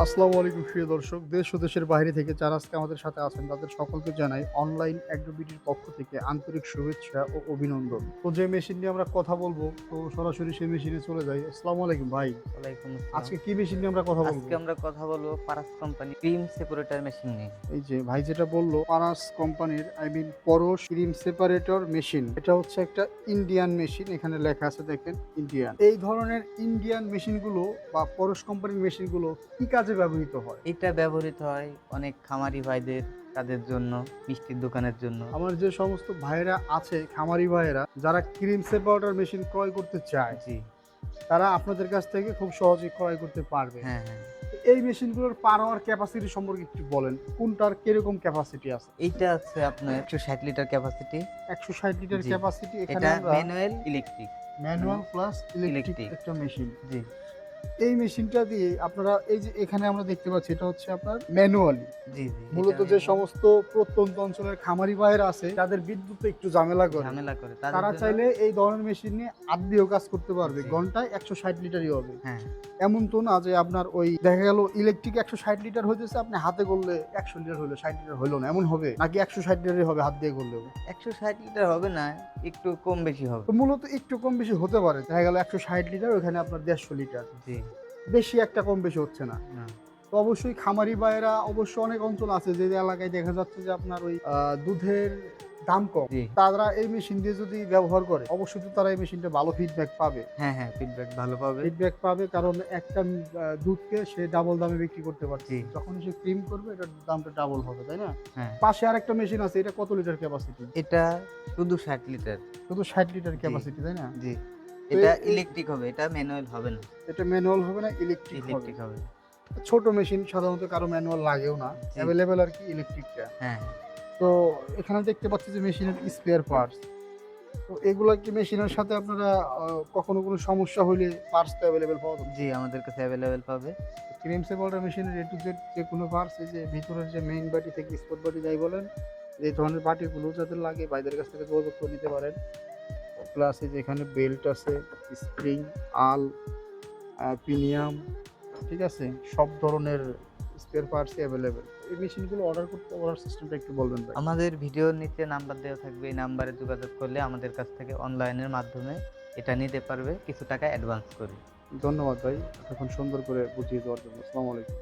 আসসালামু আলাইকুম প্রিয় দর্শক। দেশ ও দেশের বাইরে থেকে যারা আজকে আমাদের সাথে আছেন তাদের সকলকে জানাই অনলাইন অ্যাগ্রোবিডির পক্ষ থেকে আন্তরিক শুভেচ্ছা ও অভিনন্দন। তো যে মেশিন নিয়ে আমরা কথা বলবো তো সরাসরি সেই মেশিনে চলে যাই। আসসালামু আলাইকুম ভাই। ওয়ালাইকুম আসসালাম। আজকে কি মেশিন নিয়ে আমরা কথা বলবো? আজকে আমরা কথা বলবো Paras company cream separator machine নিয়ে। এই যে ভাই যেটা বললো পারাস কোম্পানির পরশ ক্রিম সেপারেটর মেশিন। এটা হচ্ছে একটা ইন্ডিয়ান মেশিন, এখানে লেখা আছে দেখেন ইন্ডিয়ান। এই ধরনের ইন্ডিয়ান মেশিনগুলো বা পরশ কোম্পানির মেশিনগুলো কি কাজে ব্যবহৃত হয়? এটা ব্যবহৃত হয় অনেক খামারি ভাইদের কাজের জন্য, মিষ্টির দোকানের জন্য। আমার যে সমস্ত ভাইয়েরা আছে খামারি ভাইয়েরা যারা ক্রিম সেপারেটর মেশিন ক্রয় করতে চায় জি, তারা আপনাদের কাছ থেকে খুব সহজেই ক্রয় করতে পারবে। হ্যাঁ, হ্যাঁ। তো এই মেশিনগুলোর পাওয়ার ক্যাপাসিটি সম্পর্কে একটু বলেন, কোনটার কিরকম ক্যাপাসিটি আছে? এইটা আছে আপনার 160 লিটার ক্যাপাসিটি। 160 লিটার জি। ক্যাপাসিটি। এখানে এটা আমরা manual electric. Manual plus electric electric. একটা মেশিন। জি, এই মেশিনটা দিয়ে আপনারা এই যে এখানে আমরা দেখতে পাচ্ছি এটা হচ্ছে আপনার ম্যানুয়ালি। জি, জি। মূলত যে সমস্ত প্রত্যন্ত অঞ্চলের খামারি ভাইয়েরা আছে যাদের বিদ্যুতে একটু ঝামেলা করে ঝামেলা করে তারা জন্য চাইলে এই ধরনের মেশিন নিয়ে আধ দিয়েও কাজ করতে পারবে। জি। ঘন্টায় 160 লিটারই হবে। হ্যাঁ, এমন তো না যে আপনার ওই দেখা গেল ইলেকট্রিক 160 লিটার হইতেছে, আপনি হাতে করলে 100 লিটার হইলো, 60 লিটার হইলো না, এমন হবে নাকি 160 লিটারই হবে হাত দিয়ে করলেও? 160 লিটার হবে না, একটু কম বেশি হবে। তো মূলত একটু কম বেশি হতে পারে, দেখা গেল 160 লিটার ওখানে আপনার 150 লিটার, জি, বেশি একটা কম বেশি হচ্ছে না। না। তো অবশ্যই খামারি ভাইয়েরা অবশ্য অনেক অঞ্চল আছে যে এলাকায় দেখা যাচ্ছে যে আপনার ওই দুধের দাম কম, জি। তারা এই মেশিন দিয়ে যদি ব্যবহার করে অবশ্যই তো তারা এই মেশিনটা ভালো ফিডব্যাক পাবে। হ্যাঁ, হ্যাঁ, ফিডব্যাক ভালো পাবে। ফিডব্যাক পাবে কারণ একটা দুধকে সে ডাবল দামে বিক্রি করতে পারছে, জি। যখন সে ক্রিম করবে এটার দামটা ডাবল হবে, তাই না? হ্যাঁ। পাশে আরেকটা মেশিন আছে, এটা কত লিটার ক্যাপাসিটি? এটা শুধু 60 লিটার। শুধু 60 লিটার জি। ক্যাপাসিটি, তাই না? জি। তো এটা এই ইলেকট্রিক হবে, এটা ম্যানুয়াল হবে না। এটা ম্যানুয়াল হবে না, ইলেকট্রিক হবে। ইলেকট্রিক হবে। ছোট মেশিন সাধারণত কারো ম্যানুয়াল লাগেও না, জি। অ্যাভেলেবেল আর কি ইলেকট্রিকটা। হ্যাঁ, তো এখানে দেখতে পাচ্ছি যে মেশিনের স্পেয়ার পার্টস, তো এগুলা কি মেশিনের সাথে আপনারা কখনো কোনো সমস্যা হইলে পার্টস তো অ্যাভেলেবেল পাওয়া যাবে? জি, আমাদের কাছে এভেইলেবল পাবে। ক্রিম সেপারেটর মেশিনের এ টু জেড যে কোনো পার্টস, এই যে ভিতরের যে মেইন বাটি থেকে স্পট বাটি যাই বলেন, এই ধরনের বাটিগুলো যাদের লাগে ভাইদের কাছ থেকে যোগাযোগ করে নিতে পারেন। প্লাস এই যে এখানে বেল্ট আছে, স্প্রিং, আল, পিনিয়াম, ঠিক আছে? সব ধরনের স্পেয়ার পার্টসই অ্যাভেলেবেল। এই মেশিনগুলো অর্ডার করতে অর্ডার সিস্টেমটা একটু বলবেন ভাই? আমাদের ভিডিওর নিচে নাম্বার দেওয়া থাকবে। এই নাম্বারে যোগাযোগ করলে আমাদের কাছ থেকে অনলাইনের মাধ্যমে এটা নিতে পারবে কিছু টাকা অ্যাডভান্স করে। ধন্যবাদ ভাই এতক্ষণ সুন্দর করে বুঝিয়ে দেওয়ার জন্য। আসসালামু আলাইকুম।